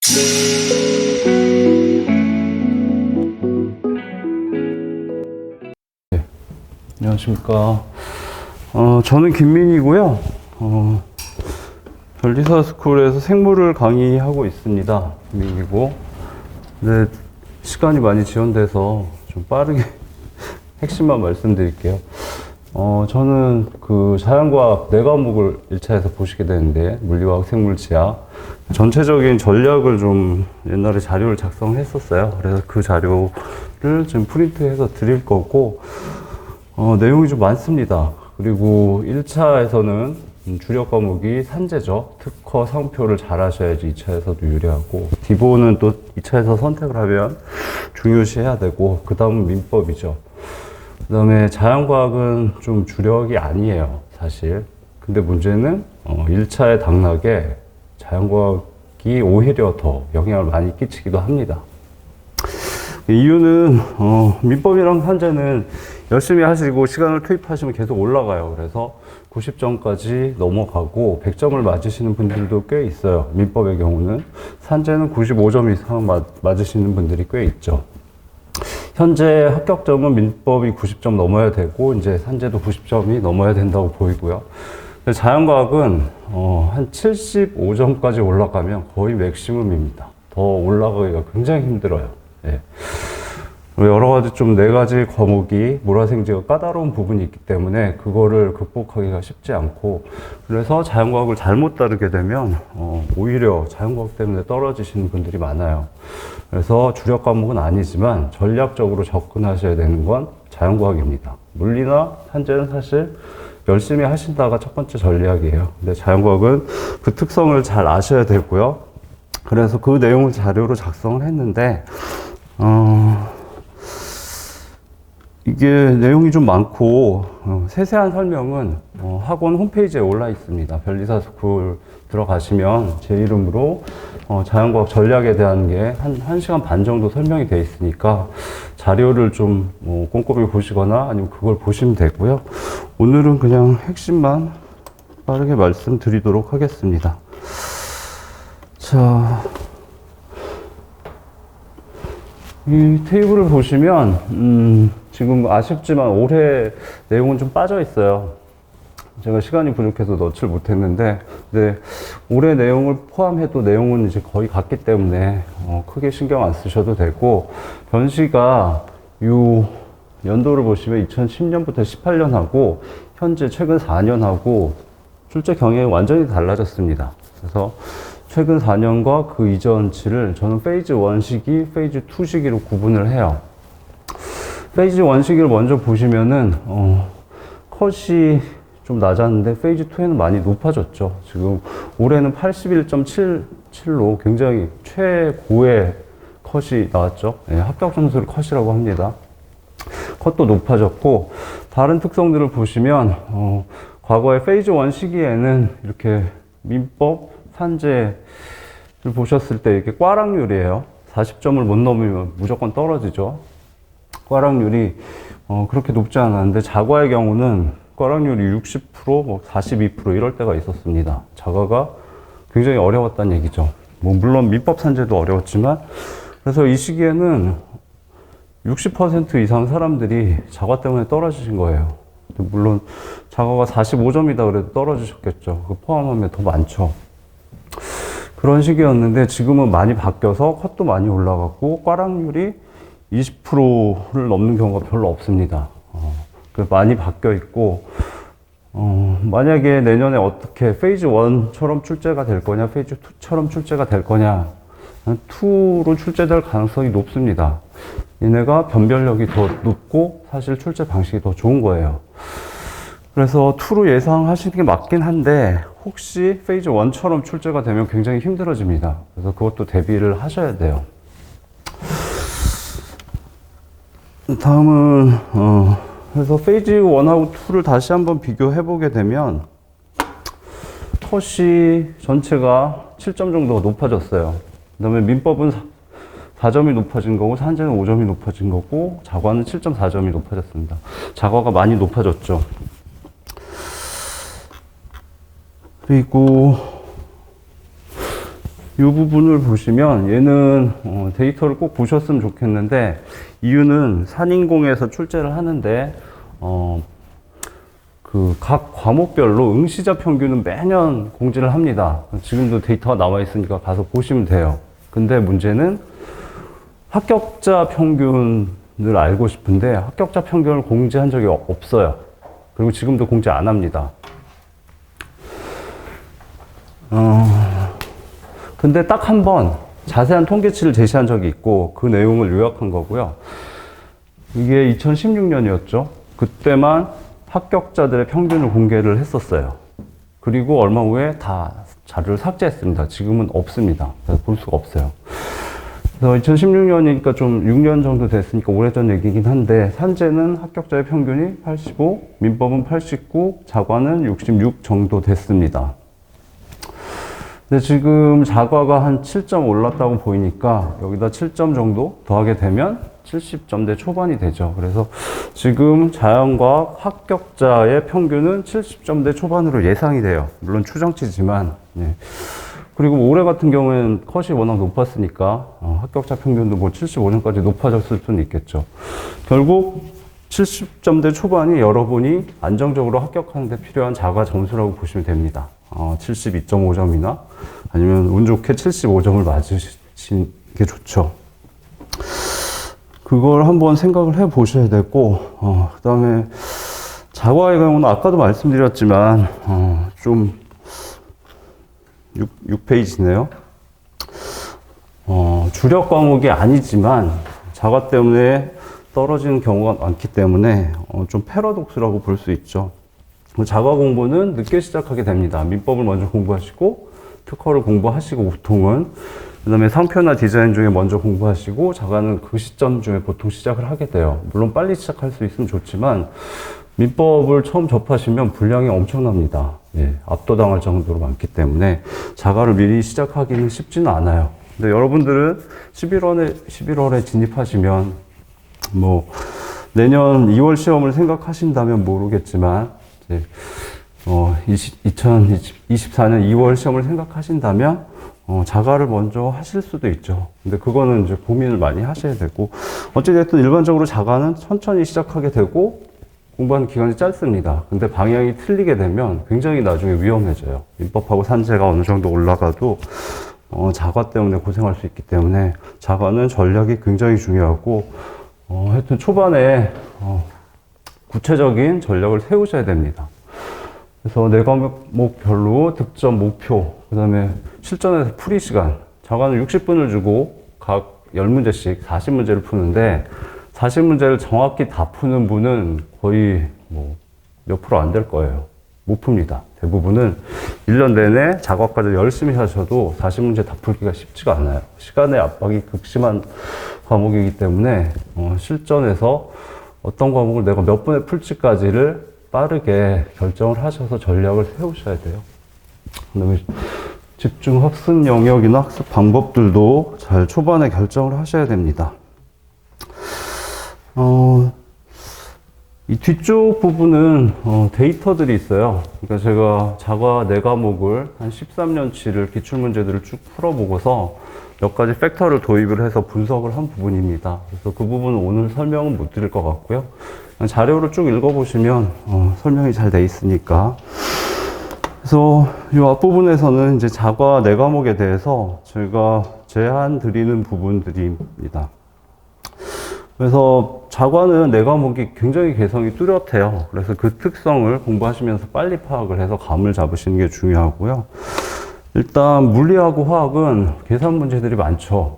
네, 안녕하십니까. 저는 김민이고요. 별리사 스쿨에서 생물을 강의하고 있습니다. 김민이고. 네, 시간이 많이 지연돼서 좀 빠르게 핵심만 말씀드릴게요. 저는 그 자연과학 4과목을 1차에서 보시게 되는데, 물리화학, 생물, 지학. 전체적인 전략을 좀 옛날에 자료를 작성했었어요. 그래서 그 자료를 지금 프린트해서 드릴 거고, 내용이 좀 많습니다. 그리고 1차에서는 주력 과목이 산재죠. 특허, 상표를 잘 하셔야지 2차에서도 유리하고, 기본은 또 2차에서 선택을 하면 중요시 해야 되고, 그 다음은 민법이죠. 그 다음에 자연과학은 좀 주력이 아니에요, 사실. 근데 문제는 1차에 당락에 자연과학이 오히려 더 영향을 많이 끼치기도 합니다. 이유는 민법이랑 산재는 열심히 하시고 시간을 투입하시면 계속 올라가요. 그래서 90점까지 넘어가고 100점을 맞으시는 분들도 꽤 있어요. 민법의 경우는. 산재는 95점 이상 맞으시는 분들이 꽤 있죠. 현재 합격점은 민법이 90점 넘어야 되고, 이제 산재도 90점이 넘어야 된다고 보이고요. 자연과학은 한 75점까지 올라가면 거의 맥시멈입니다. 더 올라가기가 굉장히 힘들어요. 예. 여러 가지 좀 4가지 과목이 몰아생지가 까다로운 부분이 있기 때문에 그거를 극복하기가 쉽지 않고, 그래서 자연과학을 잘못 따르게 되면 오히려 자연과학 때문에 떨어지시는 분들이 많아요. 그래서 주력 과목은 아니지만 전략적으로 접근하셔야 되는 건 자연과학입니다. 물리나 산재는 사실 열심히 하신다가 첫 번째 전략이에요. 근데 자연과학은 그 특성을 잘 아셔야 되고요. 그래서 그 내용을 자료로 작성을 했는데, 이게 내용이 좀 많고, 세세한 설명은 학원 홈페이지에 올라 있습니다. 별리사 스쿨 들어가시면 제 이름으로 자연과학 전략에 대한 게 한 1시간 반 정도 설명이 되어 있으니까 자료를 좀 꼼꼼히 보시거나 아니면 그걸 보시면 되고요. 오늘은 그냥 핵심만 빠르게 말씀드리도록 하겠습니다. 자, 이 테이블을 보시면 지금 아쉽지만 올해 내용은 좀 빠져 있어요. 제가 시간이 부족해서 넣지를 못했는데, 근데 올해 내용을 포함해도 내용은 이제 거의 같기 때문에 크게 신경 안 쓰셔도 되고, 변시가 이 연도를 보시면 2010년부터 18년하고 현재 최근 4년하고 출제 경향이 완전히 달라졌습니다. 그래서 최근 4년과 그 이전치를 저는 페이즈 1 시기, 페이즈 2 시기로 구분을 해요. 페이즈 1 시기를 먼저 보시면은 컷이 좀 낮았는데 페이즈 2에는 많이 높아졌죠. 지금 올해는 81.77로 굉장히 최고의 컷이 나왔죠. 네, 합격 점수를 컷이라고 합니다. 컷도 높아졌고, 다른 특성들을 보시면 과거에 페이즈 1 시기에는 이렇게 민법, 산재를 보셨을 때 이렇게 꽈락률이에요. 40점을 못 넘으면 무조건 떨어지죠. 꽈락률이 그렇게 높지 않았는데, 자과의 경우는 꽈락률이 60%, 42% 이럴 때가 있었습니다. 자과가 굉장히 어려웠다는 얘기죠. 물론 민법 산재도 어려웠지만, 그래서 이 시기에는 60% 이상 사람들이 자과 때문에 떨어지신 거예요. 물론 자과가 45점이다 그래도 떨어지셨겠죠. 그 포함하면 더 많죠. 그런 시기였는데 지금은 많이 바뀌어서 컷도 많이 올라갔고 꽈락률이 20%를 넘는 경우가 별로 없습니다. 많이 바뀌어 있고, 만약에 내년에 어떻게 페이즈 1처럼 출제가 될 거냐, 페이즈 2처럼 출제가 될 거냐, 2로 출제될 가능성이 높습니다. 얘네가 변별력이 더 높고 사실 출제 방식이 더 좋은 거예요. 그래서 2로 예상하시는 게 맞긴 한데, 혹시 페이즈 1처럼 출제가 되면 굉장히 힘들어집니다. 그래서 그것도 대비를 하셔야 돼요. 다음은 그래서 페이즈 1하고 2를 다시 한번 비교해 보게 되면 컷이 전체가 7점 정도가 높아졌어요. 그 다음에 민법은 4점이 높아진 거고 산재는 5점이 높아진 거고 자과는 7.4점이 높아졌습니다. 자과가 많이 높아졌죠. 그리고 이 부분을 보시면 얘는 데이터를 꼭 보셨으면 좋겠는데, 이유는 산인공에서 출제를 하는데 그 각 과목별로 응시자 평균은 매년 공지를 합니다. 지금도 데이터가 나와 있으니까 가서 보시면 돼요. 근데 문제는 합격자 평균을 알고 싶은데 합격자 평균을 공지한 적이 없어요. 그리고 지금도 공지 안 합니다. 근데 딱 한 번 자세한 통계치를 제시한 적이 있고 그 내용을 요약한 거고요. 이게 2016년이었죠. 그때만 합격자들의 평균을 공개를 했었어요. 그리고 얼마 후에 다 자료를 삭제했습니다. 지금은 없습니다. 그래서 볼 수가 없어요. 그래서 2016년이니까 좀 6년 정도 됐으니까 오래전 얘기긴 한데, 산재는 합격자의 평균이 85, 민법은 89, 자과는 66 정도 됐습니다. 근데 지금 자과가 한 7점 올랐다고 보이니까 여기다 7점 정도 더하게 되면 70점대 초반이 되죠. 그래서 지금 자연과학 합격자의 평균은 70점대 초반으로 예상이 돼요. 물론 추정치지만. 예. 그리고 올해 같은 경우에는 컷이 워낙 높았으니까 합격자 평균도 뭐 75점까지 높아졌을 수는 있겠죠. 결국 70점대 초반이 여러분이 안정적으로 합격하는 데 필요한 자과 점수라고 보시면 됩니다. 72.5점이나 아니면 운 좋게 75점을 맞으시는 게 좋죠. 그걸 한번 생각을 해 보셔야 되고, 그 다음에 자과의 경우는 아까도 말씀드렸지만, 좀 6페이지네요. 주력 과목이 아니지만 자과 때문에 떨어지는 경우가 많기 때문에 좀 패러독스라고 볼 수 있죠. 자과 공부는 늦게 시작하게 됩니다. 민법을 먼저 공부하시고 특허를 공부하시고 보통은, 그 다음에 상표나 디자인 중에 먼저 공부하시고 자과는 그 시점 중에 보통 시작을 하게 돼요. 물론 빨리 시작할 수 있으면 좋지만 민법을 처음 접하시면 분량이 엄청납니다. 예, 압도당할 정도로 많기 때문에 자과를 미리 시작하기는 쉽지는 않아요. 근데 여러분들은 11월에 진입하시면 뭐 내년 2월 시험을 생각하신다면 모르겠지만, 이제 2024년 2월 시험을 생각하신다면 자과를 먼저 하실 수도 있죠. 근데 그거는 이제 고민을 많이 하셔야 되고, 어찌됐든 일반적으로 자과는 천천히 시작하게 되고 공부하는 기간이 짧습니다. 근데 방향이 틀리게 되면 굉장히 나중에 위험해져요. 민법하고 산재가 어느 정도 올라가도 자과 때문에 고생할 수 있기 때문에 자과는 전략이 굉장히 중요하고, 하여튼 초반에 구체적인 전략을 세우셔야 됩니다. 그래서 네 과목별로 득점 목표, 그 다음에 실전에서 풀이 시간, 자과는 60분을 주고 각 10문제씩 40문제를 푸는데 40문제를 정확히 다 푸는 분은 거의 뭐 몇 프로 안 될 거예요. 못 풉니다. 대부분은 1년 내내 자과까지 열심히 하셔도 40문제 다 풀기가 쉽지가 않아요. 시간의 압박이 극심한 과목이기 때문에 실전에서 어떤 과목을 내가 몇 분에 풀지까지를 빠르게 결정을 하셔서 전략을 세우셔야 돼요. 그다음에 집중 학습 영역이나 학습 방법들도 잘 초반에 결정을 하셔야 됩니다. 이 뒤쪽 부분은 데이터들이 있어요. 그러니까 제가 자과 4과목을 한 13년치를 기출문제들을 쭉 풀어보고서 몇 가지 팩터를 도입을 해서 분석을 한 부분입니다. 그래서 그 부분은 오늘 설명은 못 드릴 것 같고요. 자료를 쭉 읽어보시면 설명이 잘 돼 있으니까. 그래서 이 앞부분에서는 이제 자과 4과목에 대해서 제가 제한 드리는 부분들입니다. 그래서 자과는 4과목이 굉장히 개성이 뚜렷해요. 그래서 그 특성을 공부하시면서 빨리 파악을 해서 감을 잡으시는 게 중요하고요. 일단 물리하고 화학은 계산 문제들이 많죠.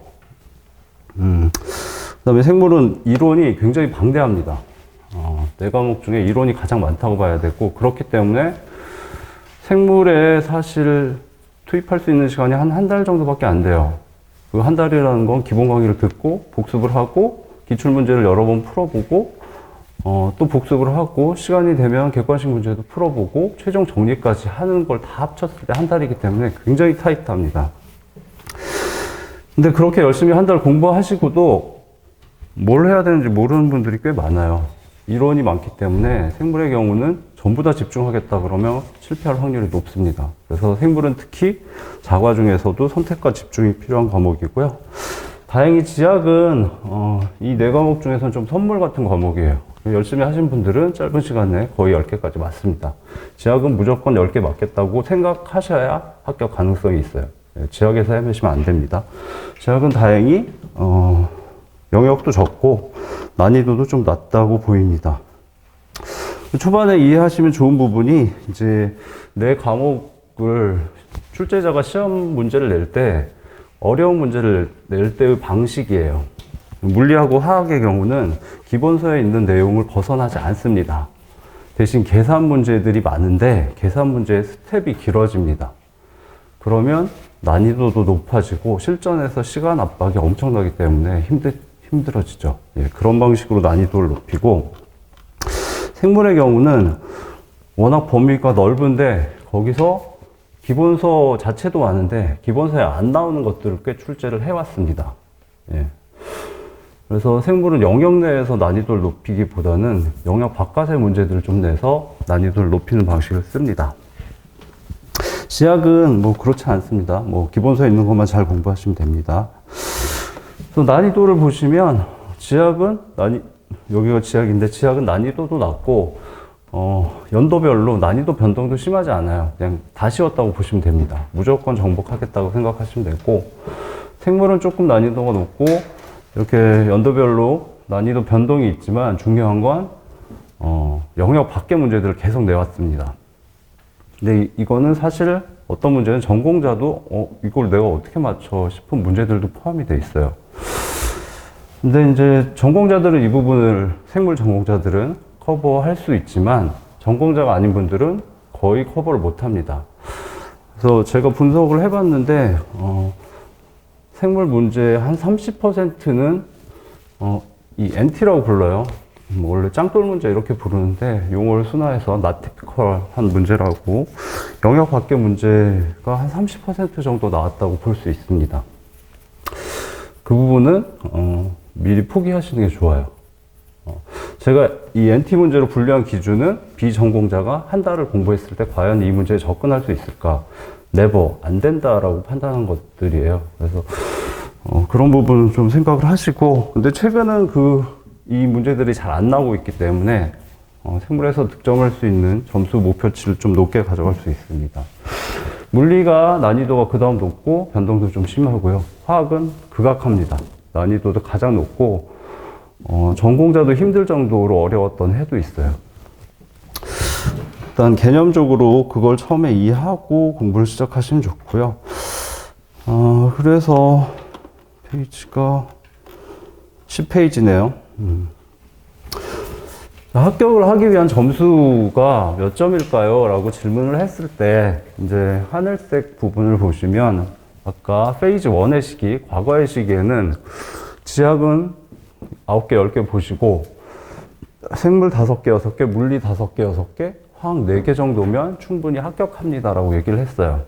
그다음에 생물은 이론이 굉장히 방대합니다. 4과목 중에 이론이 가장 많다고 봐야 되고, 그렇기 때문에 생물에 사실 투입할 수 있는 시간이 한 달 정도밖에 안 돼요. 그 한 달이라는 건 기본 강의를 듣고 복습을 하고 기출문제를 여러 번 풀어보고 또 복습을 하고 시간이 되면 객관식 문제도 풀어보고 최종 정리까지 하는 걸 다 합쳤을 때 한 달이기 때문에 굉장히 타이트합니다. 근데 그렇게 열심히 한 달 공부하시고도 뭘 해야 되는지 모르는 분들이 꽤 많아요. 이론이 많기 때문에 생물의 경우는 전부 다 집중하겠다 그러면 실패할 확률이 높습니다. 그래서 생물은 특히 자과 중에서도 선택과 집중이 필요한 과목이고요. 다행히 지학은 이 네 과목 중에서는 좀 선물 같은 과목이에요. 열심히 하신 분들은 짧은 시간 내에 거의 10개까지 맞습니다. 지학은 무조건 10개 맞겠다고 생각하셔야 합격 가능성이 있어요. 지학에서 헤매시면 안 됩니다. 지학은 다행히 영역도 적고 난이도도 좀 낮다고 보입니다. 초반에 이해하시면 좋은 부분이 이제 네 과목을 출제자가 시험 문제를 낼 때 어려운 문제를 낼 때의 방식이에요. 물리하고 화학의 경우는 기본서에 있는 내용을 벗어나지 않습니다. 대신 계산 문제들이 많은데 계산 문제의 스텝이 길어집니다. 그러면 난이도도 높아지고 실전에서 시간 압박이 엄청나기 때문에 힘들어지죠. 예, 그런 방식으로 난이도를 높이고, 생물의 경우는 워낙 범위가 넓은데 거기서 기본서 자체도 많은데 기본서에 안 나오는 것들을 꽤 출제를 해왔습니다. 예. 그래서 생물은 영역 내에서 난이도를 높이기보다는 영역 바깥의 문제들을 좀 내서 난이도를 높이는 방식을 씁니다. 지학은 뭐 그렇지 않습니다. 뭐 기본서에 있는 것만 잘 공부하시면 됩니다. 그래서 난이도를 보시면 지학은 여기가 지학인데 지학은 난이도도 낮고 연도별로 난이도 변동도 심하지 않아요. 그냥 다 쉬웠다고 보시면 됩니다. 무조건 정복하겠다고 생각하시면 되고, 생물은 조금 난이도가 높고 이렇게 연도별로 난이도 변동이 있지만 중요한 건 영역 밖의 문제들을 계속 내왔습니다. 근데 이거는 사실 어떤 문제는 전공자도 이걸 내가 어떻게 맞춰 싶은 문제들도 포함이 돼 있어요. 근데 이제 전공자들은 이 부분을, 생물 전공자들은 커버할 수 있지만 전공자가 아닌 분들은 거의 커버를 못 합니다. 그래서 제가 분석을 해봤는데 생물 문제의 한 30%는 이 NT라고 불러요. 원래 짱돌 문제 이렇게 부르는데 용어를 순화해서 not typical한 문제라고, 영역 밖의 문제가 한 30% 정도 나왔다고 볼 수 있습니다. 그 부분은 미리 포기하시는 게 좋아요. 제가 이 NT 문제로 분류한 기준은 비전공자가 한 달을 공부했을 때 과연 이 문제에 접근할 수 있을까? never, 안 된다라고 판단한 것들이에요. 그래서 그런 부분은 좀 생각을 하시고, 근데 최근은 이 문제들이 잘 안 나오고 있기 때문에 생물에서 득점할 수 있는 점수 목표치를 좀 높게 가져갈 수 있습니다. 물리가 난이도가 그 다음 높고 변동도 좀 심하고요. 화학은 극악합니다. 난이도도 가장 높고 전공자도 힘들 정도로 어려웠던 해도 있어요. 일단 개념적으로 그걸 처음에 이해하고 공부를 시작하시면 좋고요. 그래서 페이지가 10페이지네요. 합격을 하기 위한 점수가 몇 점일까요? 라고 질문을 했을 때 이제 하늘색 부분을 보시면 아까 페이지 1의 시기, 과거의 시기에는 지학은 9개, 10개 보시고 생물 5개, 6개, 물리 5개, 6개, 화학 4개 정도면 충분히 합격합니다 라고 얘기를 했어요.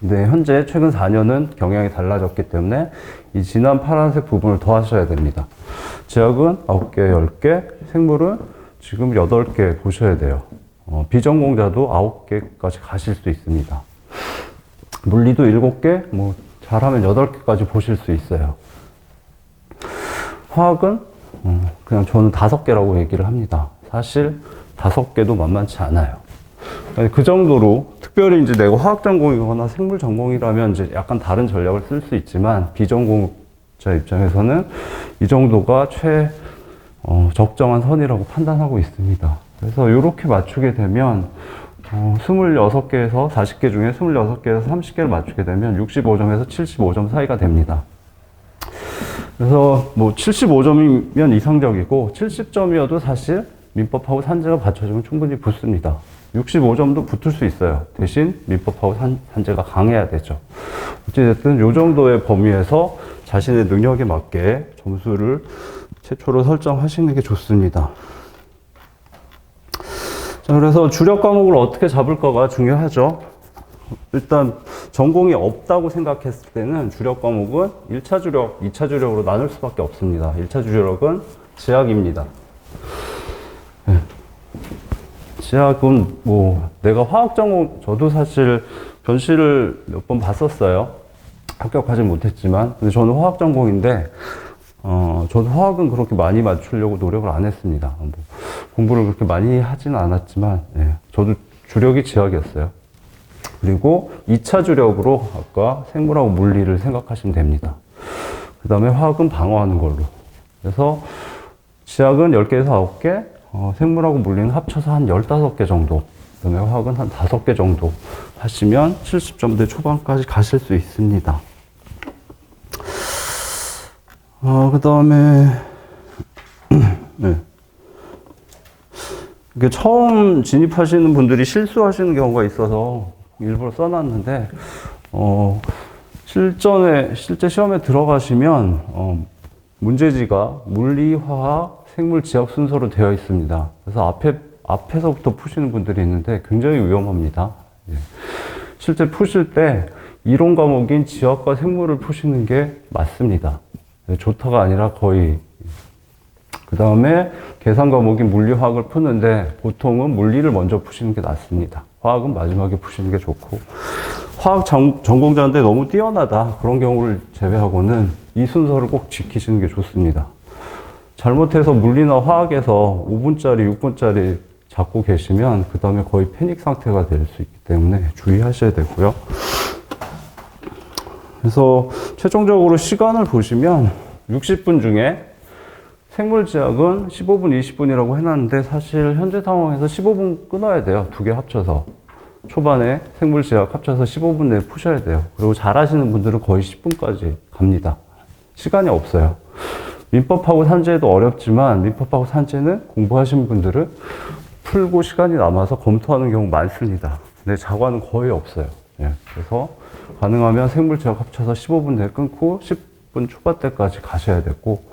근데 현재 최근 4년은 경향이 달라졌기 때문에 이 진한 파란색 부분을 더 하셔야 됩니다. 지학은 9개, 10개, 생물은 지금 8개 보셔야 돼요. 비전공자도 9개까지 가실 수 있습니다. 물리도 7개, 뭐 잘하면 8개까지 보실 수 있어요. 화학은 그냥 저는 5개라고 얘기를 합니다. 사실 5개도 만만치 않아요. 그 정도로, 특별히 이제 내가 화학 전공이거나 생물 전공이라면 이제 약간 다른 전략을 쓸 수 있지만 비전공자 입장에서는 이 정도가 적정한 선이라고 판단하고 있습니다. 그래서 이렇게 맞추게 되면 26개에서 40개 중에 26개에서 30개를 맞추게 되면 65점에서 75점 사이가 됩니다. 그래서 뭐 75점이면 이상적이고 70점이어도 사실 민법하고 산재가 받쳐주면 충분히 붙습니다. 65점도 붙을 수 있어요. 대신 민법하고 산재가 강해야 되죠. 어찌됐든 이 정도의 범위에서 자신의 능력에 맞게 점수를 최초로 설정하시는 게 좋습니다. 자, 그래서 주력 과목을 어떻게 잡을까가 중요하죠. 일단 전공이 없다고 생각했을 때는 주력 과목은 1차 주력, 2차 주력으로 나눌 수밖에 없습니다. 1차 주력은 지학입니다. 지학은 뭐 내가 화학 전공, 저도 사실 변시를 몇 번 봤었어요. 합격하진 못했지만. 근데 저는 화학 전공인데 저도 화학은 그렇게 많이 맞추려고 노력을 안 했습니다. 뭐 공부를 그렇게 많이 하지는 않았지만, 예, 저도 주력이 지학이었어요. 그리고 2차 주력으로 아까 생물하고 물리를 생각하시면 됩니다. 그 다음에 화학은 방어하는 걸로. 그래서 지학은 10개에서 9개, 생물하고 물리는 합쳐서 한 15개 정도, 그 다음에 화학은 한 5개 정도 하시면 70점대 초반까지 가실 수 있습니다. 그 다음에, 네. 이게 처음 진입하시는 분들이 실수하시는 경우가 있어서 일부러 써놨는데, 실제 시험에 들어가시면, 문제지가 물리, 화학, 생물, 지학 순서로 되어 있습니다. 그래서 앞에서부터 푸시는 분들이 있는데 굉장히 위험합니다. 예. 실제 푸실 때 이론 과목인 지학과 생물을 푸시는 게 맞습니다. 좋다가 아니라 거의. 그 다음에 계산 과목인 물리, 화학을 푸는데 보통은 물리를 먼저 푸시는 게 낫습니다. 화학은 마지막에 푸시는 게 좋고, 화학 전공자인데 너무 뛰어나다 그런 경우를 제외하고는 이 순서를 꼭 지키시는 게 좋습니다. 잘못해서 물리나 화학에서 5분짜리, 6분짜리 잡고 계시면 그 다음에 거의 패닉 상태가 될 수 있기 때문에 주의하셔야 되고요. 그래서 최종적으로 시간을 보시면 60분 중에 생물지학은 15분, 20분이라고 해놨는데 사실 현재 상황에서 15분 끊어야 돼요. 두 개 합쳐서. 초반에 생물지학 합쳐서 15분 내에 푸셔야 돼요. 그리고 잘하시는 분들은 거의 10분까지 갑니다. 시간이 없어요. 민법하고 산재도 어렵지만 민법하고 산재는 공부하신 분들은 풀고 시간이 남아서 검토하는 경우 많습니다. 근데 자과는 거의 없어요. 예. 그래서 가능하면 생물지학 합쳐서 15분 내에 끊고 10분 초반대까지 가셔야 되고,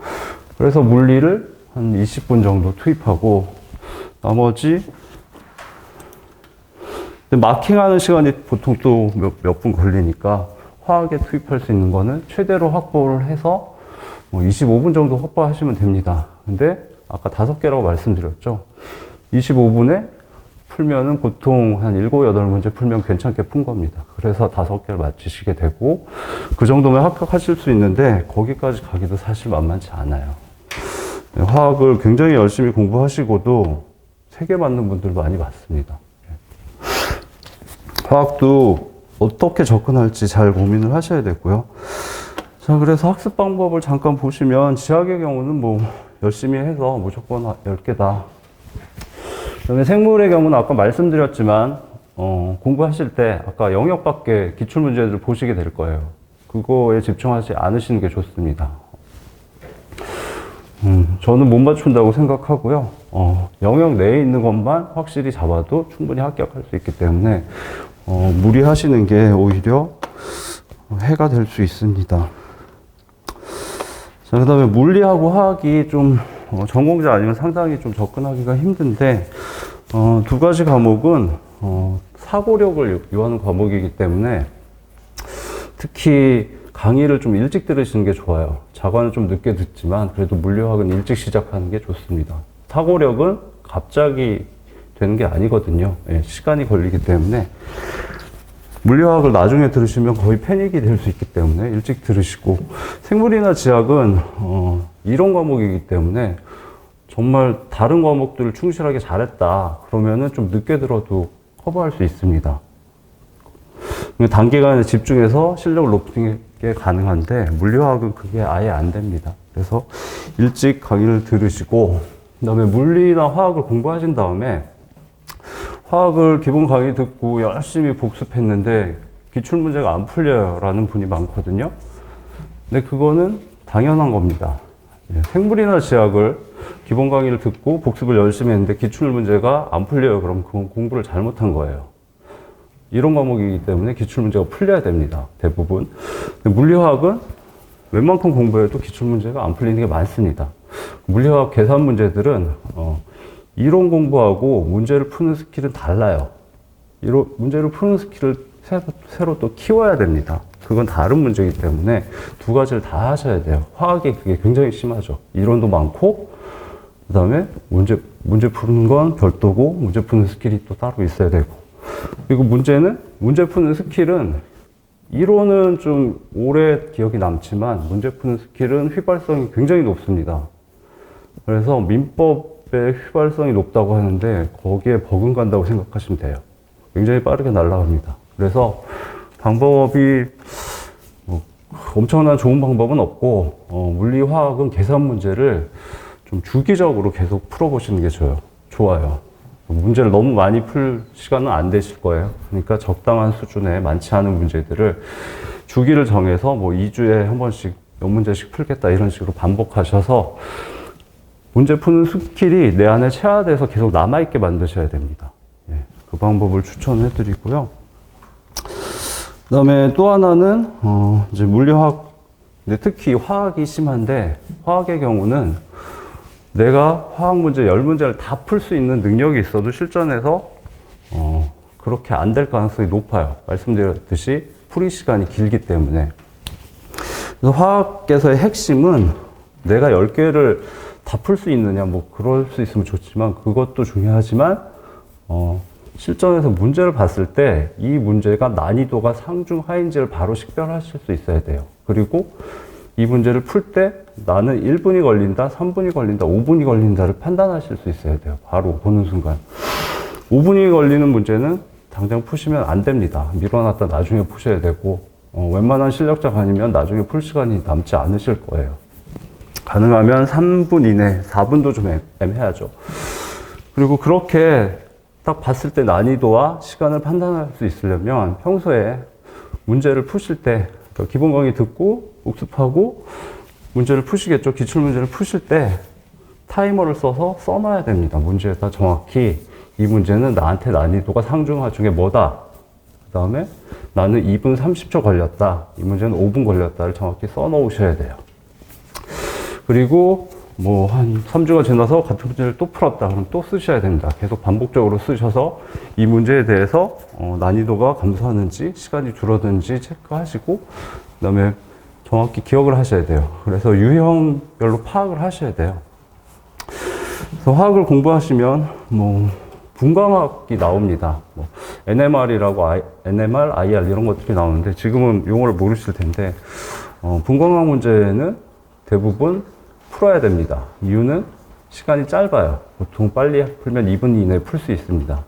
그래서 물리를 한 20분 정도 투입하고 나머지 마킹하는 시간이 보통 또 몇 분 걸리니까 화학에 투입할 수 있는 거는 최대로 확보를 해서 25분 정도 확보하시면 됩니다. 근데 아까 5개라고 말씀드렸죠. 25분에 풀면은 보통 한 7, 8문제 풀면 괜찮게 푼 겁니다. 그래서 5개를 맞추시게 되고, 그 정도면 합격하실 수 있는데 거기까지 가기도 사실 만만치 않아요. 화학을 굉장히 열심히 공부하시고도 3개 맞는 분들 많이 봤습니다. 화학도 어떻게 접근할지 잘 고민을 하셔야 되고요. 자, 그래서 학습 방법을 잠깐 보시면 지학의 경우는 뭐 열심히 해서 무조건 10개다. 그다음에 생물의 경우는 아까 말씀드렸지만 공부하실 때 아까 영역 밖에 기출문제들을 보시게 될 거예요. 그거에 집중하지 않으시는 게 좋습니다. 저는 못 맞춘다고 생각하고요. 영역 내에 있는 것만 확실히 잡아도 충분히 합격할 수 있기 때문에 무리하시는 게 오히려 해가 될 수 있습니다. 자, 그 다음에 물리하고 화학이 좀 전공자 아니면 상당히 좀 접근하기가 힘든데, 두 가지 과목은 사고력을 요하는 과목이기 때문에 특히 강의를 좀 일찍 들으시는 게 좋아요. 자과는 좀 늦게 듣지만 그래도 물리화학은 일찍 시작하는 게 좋습니다. 사고력은 갑자기 되는 게 아니거든요. 예, 시간이 걸리기 때문에 물리화학을 나중에 들으시면 거의 패닉이 될 수 있기 때문에 일찍 들으시고, 생물이나 지학은 이론 과목이기 때문에 정말 다른 과목들을 충실하게 잘했다 그러면은 좀 늦게 들어도 커버할 수 있습니다. 단기간에 집중해서 실력을 높이는 게 가능한데 물리화학은 그게 아예 안 됩니다. 그래서 일찍 강의를 들으시고, 그 다음에 물리나 화학을 공부하신 다음에 화학을 기본 강의 듣고 열심히 복습했는데 기출문제가 안 풀려요 라는 분이 많거든요. 근데 그거는 당연한 겁니다. 생물이나 지학을 기본 강의를 듣고 복습을 열심히 했는데 기출문제가 안 풀려요. 그럼 그건 공부를 잘못한 거예요. 이론 과목이기 때문에 기출문제가 풀려야 됩니다. 대부분. 근데 물리화학은 웬만큼 공부해도 기출문제가 안 풀리는 게 많습니다. 물리화학 계산 문제들은 이론 공부하고 문제를 푸는 스킬은 달라요. 문제를 푸는 스킬을 새로 또 키워야 됩니다. 그건 다른 문제이기 때문에 두 가지를 다 하셔야 돼요. 화학이 그게 굉장히 심하죠. 이론도 많고, 그 다음에 문제 푸는 건 별도고, 문제 푸는 스킬이 또 따로 있어야 되고. 그리고 문제 푸는 스킬은, 이론은 좀 오래 기억이 남지만, 문제 푸는 스킬은 휘발성이 굉장히 높습니다. 그래서 민법의 휘발성이 높다고 하는데, 거기에 버금간다고 생각하시면 돼요. 굉장히 빠르게 날아갑니다. 그래서 방법이 엄청난 좋은 방법은 없고, 물리, 화학은 계산 문제를 좀 주기적으로 계속 풀어보시는 게 좋아요. 문제를 너무 많이 풀 시간은 안 되실 거예요. 그러니까 적당한 수준의 많지 않은 문제들을 주기를 정해서 뭐 2주에 한 번씩 몇 문제씩 풀겠다 이런 식으로 반복하셔서 문제 푸는 스킬이 내 안에 체화돼서 계속 남아있게 만드셔야 됩니다. 예, 그 방법을 추천해 드리고요. 그 다음에 또 하나는, 이제 물리화학, 근데 특히 화학이 심한데, 화학의 경우는 내가 화학 문제 10문제를 다 풀 수 있는 능력이 있어도 실전에서, 그렇게 안 될 가능성이 높아요. 말씀드렸듯이 풀이 시간이 길기 때문에. 그래서 화학에서의 핵심은 내가 10개를 다 풀 수 있느냐, 뭐, 그럴 수 있으면 좋지만, 그것도 중요하지만, 실전에서 문제를 봤을 때 이 문제가 난이도가 상중 하인지를 바로 식별하실 수 있어야 돼요. 그리고 이 문제를 풀 때 나는 1분이 걸린다, 3분이 걸린다, 5분이 걸린다를 판단하실 수 있어야 돼요. 바로 보는 순간. 5분이 걸리는 문제는 당장 푸시면 안 됩니다. 미뤄놨다 나중에 푸셔야 되고, 웬만한 실력자가 아니면 나중에 풀 시간이 남지 않으실 거예요. 가능하면 3분 이내, 4분도 좀 애매하죠. 그리고 그렇게 딱 봤을 때 난이도와 시간을 판단할 수 있으려면 평소에 문제를 푸실 때, 그러니까 기본 강의 듣고 복습하고 문제를 푸시겠죠. 기출문제를 푸실 때 타이머를 써놔야 됩니다. 문제에다 정확히 이 문제는 나한테 난이도가 상중하 중에 뭐다. 그 다음에 나는 2분 30초 걸렸다. 이 문제는 5분 걸렸다를 정확히 써놓으셔야 돼요. 그리고 뭐 한 3주가 지나서 같은 문제를 또 풀었다. 그럼 또 쓰셔야 됩니다. 계속 반복적으로 쓰셔서 이 문제에 대해서 난이도가 감소하는지 시간이 줄어드는지 체크하시고 그다음에 정확히 기억을 하셔야 돼요. 그래서 유형별로 파악을 하셔야 돼요. 그래서 화학을 공부하시면 뭐 분광학이 나옵니다. 뭐 NMR이라고 NMR, IR 이런 것들이 나오는데 지금은 용어를 모르실 텐데 분광학 문제는 대부분 풀어야 됩니다. 이유는 시간이 짧아요. 보통 빨리 풀면 2분 이내에 풀 수 있습니다.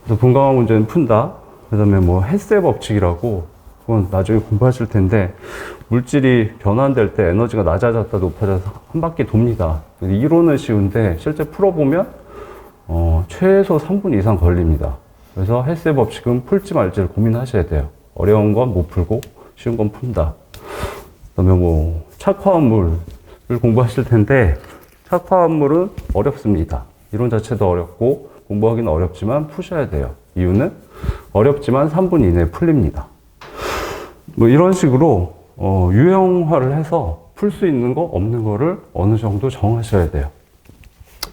그래서 분광학 문제는 푼다. 그 다음에 뭐 헬스의 법칙이라고 그건 나중에 공부하실 텐데 물질이 변환될 때 에너지가 낮아졌다 높아져서 한 바퀴 돕니다. 이론은 쉬운데 실제 풀어보면 최소 3분 이상 걸립니다. 그래서 헬스의 법칙은 풀지 말지를 고민하셔야 돼요. 어려운 건 못 풀고 쉬운 건 푼다. 그 다음에 뭐 착화합물 공부하실 텐데 착화합물은 어렵습니다. 이론 자체도 어렵고 공부하기는 어렵지만 푸셔야 돼요. 이유는 어렵지만 3분 이내에 풀립니다. 뭐 이런 식으로 유형화를 해서 풀 수 있는 거 없는 거를 어느 정도 정하셔야 돼요.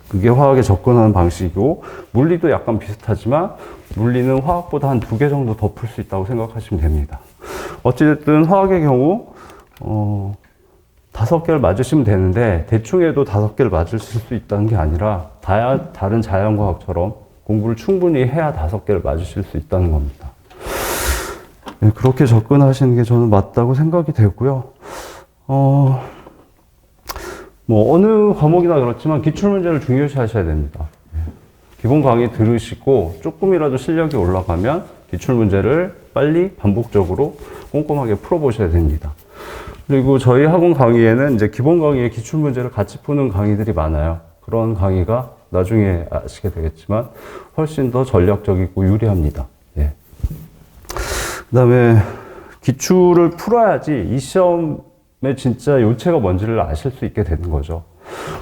그게 화학에 접근하는 방식이고 물리도 약간 비슷하지만 물리는 화학보다 한 2개 정도 더 풀 수 있다고 생각하시면 됩니다. 어찌됐든 화학의 경우 5개를 맞으시면 되는데 대충 해도 5개를 맞으실 수 있다는 게 아니라 다른 자연과학처럼 공부를 충분히 해야 5개를 맞으실 수 있다는 겁니다. 네, 그렇게 접근하시는 게 저는 맞다고 생각이 되고요. 뭐 어느 과목이나 그렇지만 기출문제를 중요시 하셔야 됩니다. 기본 강의 들으시고 조금이라도 실력이 올라가면 기출문제를 빨리 반복적으로 꼼꼼하게 풀어보셔야 됩니다. 그리고 저희 학원 강의에는 이제 기본 강의에 기출문제를 같이 푸는 강의들이 많아요. 그런 강의가 나중에 아시게 되겠지만 훨씬 더 전략적이고 유리합니다. 예. 그 다음에 기출을 풀어야지 이 시험에 진짜 요체가 뭔지를 아실 수 있게 되는 거죠.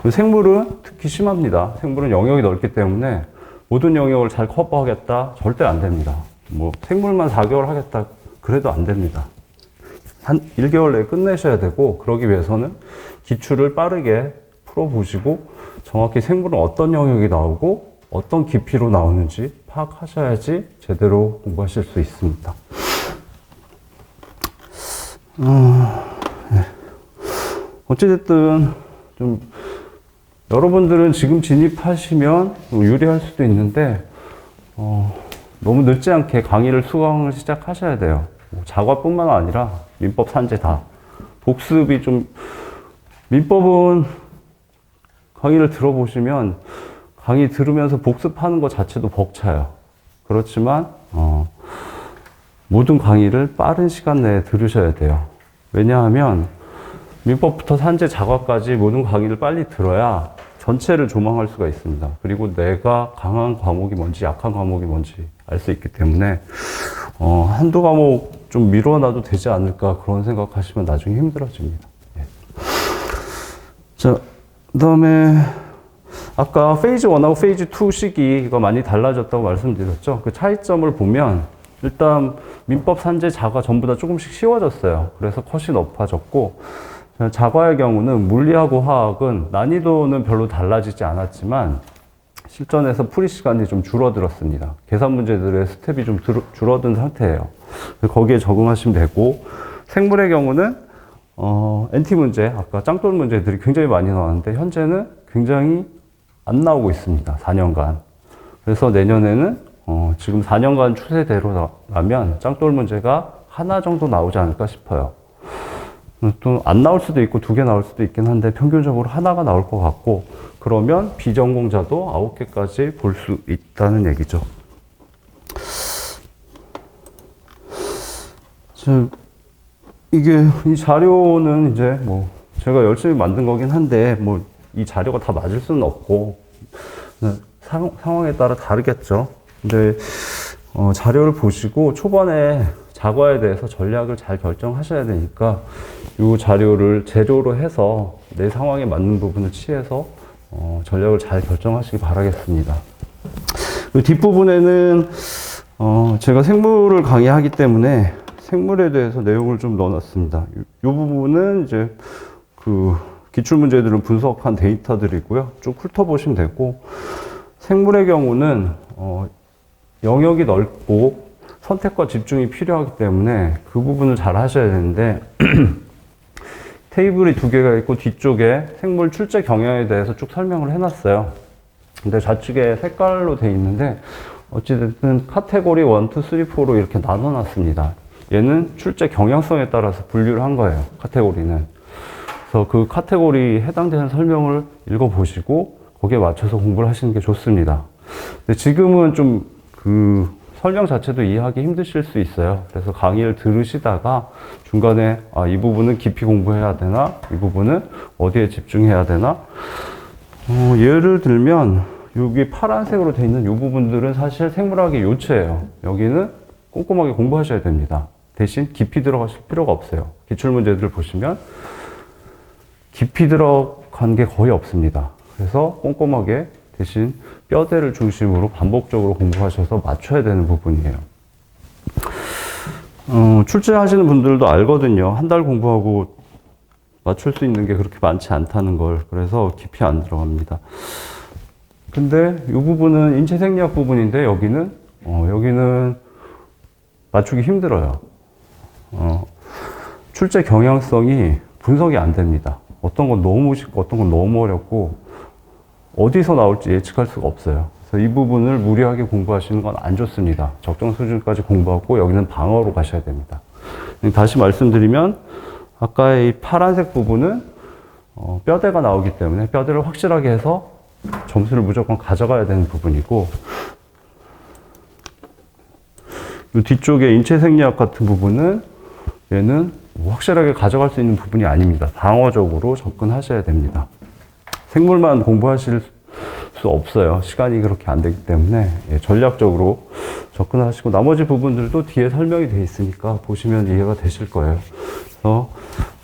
생물은 특히 심합니다. 생물은 영역이 넓기 때문에 모든 영역을 잘 커버하겠다? 절대 안 됩니다. 뭐 생물만 4개월 하겠다? 그래도 안 됩니다. 한 1개월 내에 끝내셔야 되고 그러기 위해서는 기출을 빠르게 풀어보시고 정확히 생물은 어떤 영역이 나오고 어떤 깊이로 나오는지 파악하셔야지 제대로 공부하실 수 있습니다. 어찌됐든 좀 여러분들은 지금 진입하시면 유리할 수도 있는데, 너무 늦지 않게 강의를 수강을 시작하셔야 돼요. 자과뿐만 아니라 민법 산재 다. 복습이 좀, 민법은 강의를 들어보시면 강의 들으면서 복습하는 것 자체도 벅차요. 그렇지만, 모든 강의를 빠른 시간 내에 들으셔야 돼요. 왜냐하면 민법부터 산재 자과까지 모든 강의를 빨리 들어야 전체를 조망할 수가 있습니다. 그리고 내가 강한 과목이 뭔지 약한 과목이 뭔지 알 수 있기 때문에 한두 과목 좀 미뤄놔도 되지 않을까 그런 생각하시면 나중에 힘들어집니다. 예. 자, 그 다음에 아까 페이즈 1하고 페이즈 2 시기가 많이 달라졌다고 말씀드렸죠. 그 차이점을 보면 일단 민법 산재 자과 전부 다 조금씩 쉬워졌어요. 그래서 컷이 높아졌고, 자과의 경우는 물리하고 화학은 난이도는 별로 달라지지 않았지만 실전에서 풀이 시간이 좀 줄어들었습니다. 계산 문제들의 스텝이 좀 줄어든 상태예요. 거기에 적응하시면 되고, 생물의 경우는 NT 문제, 아까 짱돌 문제들이 굉장히 많이 나왔는데 현재는 굉장히 안 나오고 있습니다. 4년간. 그래서 내년에는 지금 4년간 추세대로라면 짱돌 문제가 하나 정도 나오지 않을까 싶어요. 또 안 나올 수도 있고 2개 나올 수도 있긴 한데 평균적으로 하나가 나올 것 같고, 그러면 비전공자도 9개까지 볼 수 있다는 얘기죠. 이게 이 자료는 이제 뭐 제가 열심히 만든 거긴 한데 뭐 이 자료가 다 맞을 수는 없고 상황에 따라 다르겠죠. 근데 자료를 보시고 초반에 자과에 대해서 전략을 잘 결정하셔야 되니까 이 자료를 재료로 해서 내 상황에 맞는 부분을 취해서 전략을 잘 결정하시기 바라겠습니다. 그 뒷부분에는 제가 생물을 강의하기 때문에 생물에 대해서 내용을 좀 넣어놨습니다. 이 부분은 이제 그 기출문제들은 분석한 데이터들이고요. 쭉 훑어보시면 되고, 생물의 경우는 영역이 넓고 선택과 집중이 필요하기 때문에 그 부분을 잘 하셔야 되는데 테이블이 2개가 있고 뒤쪽에 생물 출제 경향에 대해서 쭉 설명을 해놨어요. 근데 좌측에 색깔로 되어 있는데 어찌됐든 카테고리 1, 2, 3, 4로 이렇게 나눠놨습니다. 얘는 출제 경향성에 따라서 분류를 한 거예요. 카테고리는. 그래서 그 카테고리에 해당되는 설명을 읽어보시고 거기에 맞춰서 공부를 하시는 게 좋습니다. 근데 지금은 좀 그 설명 자체도 이해하기 힘드실 수 있어요. 그래서 강의를 들으시다가 중간에 이 부분은 깊이 공부해야 되나? 이 부분은 어디에 집중해야 되나? 예를 들면 여기 파란색으로 되어 있는 이 부분들은 사실 생물학의 요체예요. 여기는 꼼꼼하게 공부하셔야 됩니다. 대신 깊이 들어가실 필요가 없어요. 기출문제들을 보시면 깊이 들어간 게 거의 없습니다. 그래서 꼼꼼하게 대신 뼈대를 중심으로 반복적으로 공부하셔서 맞춰야 되는 부분이에요. 출제하시는 분들도 알거든요. 한 달 공부하고 맞출 수 있는 게 그렇게 많지 않다는 걸. 그래서 깊이 안 들어갑니다. 근데 이 부분은 인체 생리학 부분인데 여기는 맞추기 힘들어요. 출제 경향성이 분석이 안 됩니다. 어떤 건 너무 쉽고 어떤 건 너무 어렵고 어디서 나올지 예측할 수가 없어요. 그래서 이 부분을 무리하게 공부하시는 건 안 좋습니다. 적정 수준까지 공부하고 여기는 방어로 가셔야 됩니다. 다시 말씀드리면 아까의 이 파란색 부분은 뼈대가 나오기 때문에 뼈대를 확실하게 해서 점수를 무조건 가져가야 되는 부분이고, 이 뒤쪽에 인체 생리학 같은 부분은 얘는 확실하게 가져갈 수 있는 부분이 아닙니다. 방어적으로 접근하셔야 됩니다. 생물만 공부하실 수 없어요. 시간이 그렇게 안 되기 때문에 전략적으로 접근하시고 나머지 부분들도 뒤에 설명이 되어 있으니까 보시면 이해가 되실 거예요. 그래서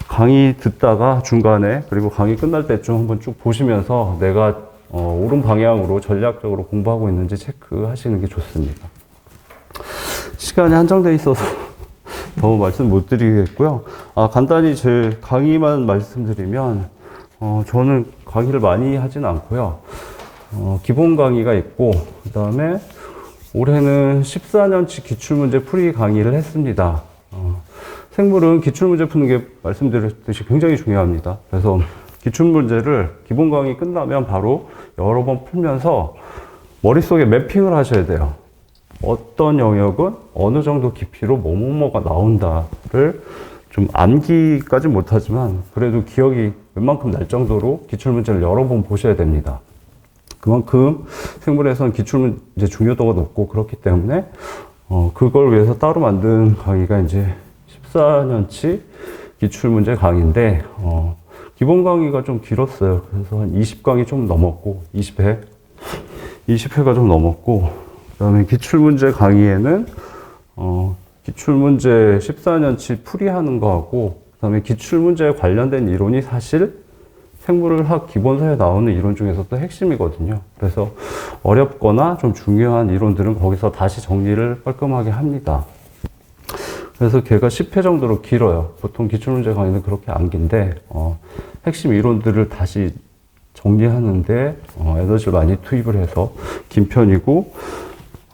강의 듣다가 중간에 그리고 강의 끝날 때쯤 한번 쭉 보시면서 내가 옳은 방향으로 전략적으로 공부하고 있는지 체크하시는 게 좋습니다. 시간이 한정되어 있어서 더 말씀 못 드리겠고요. 간단히 제 강의만 말씀드리면 저는 강의를 많이 하진 않고요. 기본 강의가 있고 그 다음에 올해는 14년치 기출문제 풀이 강의를 했습니다. 생물은 기출문제 푸는 게 말씀드렸듯이 굉장히 중요합니다. 그래서 기출문제를 기본 강의 끝나면 바로 여러 번 풀면서 머릿속에 매핑을 하셔야 돼요. 어떤 영역은 어느 정도 깊이로 뭐뭐가 나온다를 좀 암기까지 못하지만 그래도 기억이 웬만큼 날 정도로 기출문제를 여러 번 보셔야 됩니다. 그만큼 생물에서는 기출문제 중요도가 높고 그렇기 때문에 그걸 위해서 따로 만든 강의가 이제 14년치 기출문제 강의인데 기본 강의가 좀 길었어요. 그래서 한 20강이 좀 넘었고 20회가 좀 넘었고 그다음에 기출문제 강의에는 기출문제 14년치 풀이하는 거하고 그다음에 기출문제에 관련된 이론이 사실 생물학 기본서에 나오는 이론 중에서도 핵심이거든요. 그래서 어렵거나 좀 중요한 이론들은 거기서 다시 정리를 깔끔하게 합니다. 그래서 걔가 10회 정도로 길어요. 보통 기출문제 강의는 그렇게 안 긴데 핵심 이론들을 다시 정리하는데 에너지를 많이 투입을 해서 긴 편이고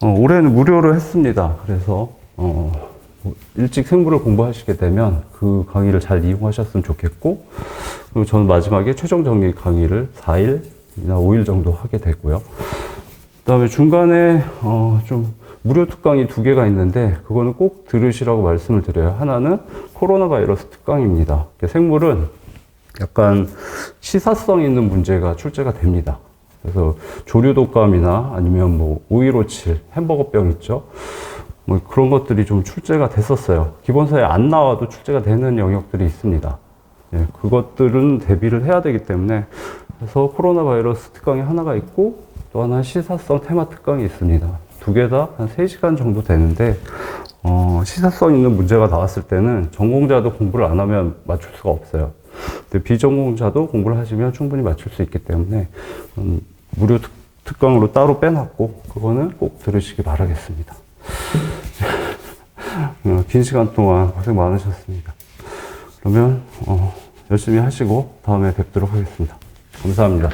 올해는 무료로 했습니다. 그래서 일찍 생물을 공부하시게 되면 그 강의를 잘 이용하셨으면 좋겠고 그리고 저는 마지막에 최종 정리 강의를 4일이나 5일 정도 하게 되고요. 그 다음에 중간에 좀 무료 특강이 2개가 있는데 그거는 꼭 들으시라고 말씀을 드려요. 하나는 코로나 바이러스 특강입니다. 생물은 약간 시사성 있는 문제가 출제가 됩니다. 그래서 조류독감이나 아니면 뭐 5157 햄버거병 있죠. 뭐 그런 것들이 좀 출제가 됐었어요. 기본서에 안 나와도 출제가 되는 영역들이 있습니다. 예, 그것들은 대비를 해야 되기 때문에 그래서 코로나 바이러스 특강이 하나가 있고 또 하나 시사성 테마 특강이 있습니다. 2개 다 한 3시간 정도 되는데 시사성 있는 문제가 나왔을 때는 전공자도 공부를 안 하면 맞출 수가 없어요. 근데 비전공자도 공부를 하시면 충분히 맞출 수 있기 때문에 무료 특강으로 따로 빼놨고 그거는 꼭 들으시기 바라겠습니다. 긴 시간 동안 고생 많으셨습니다. 그러면 열심히 하시고 다음에 뵙도록 하겠습니다. 감사합니다.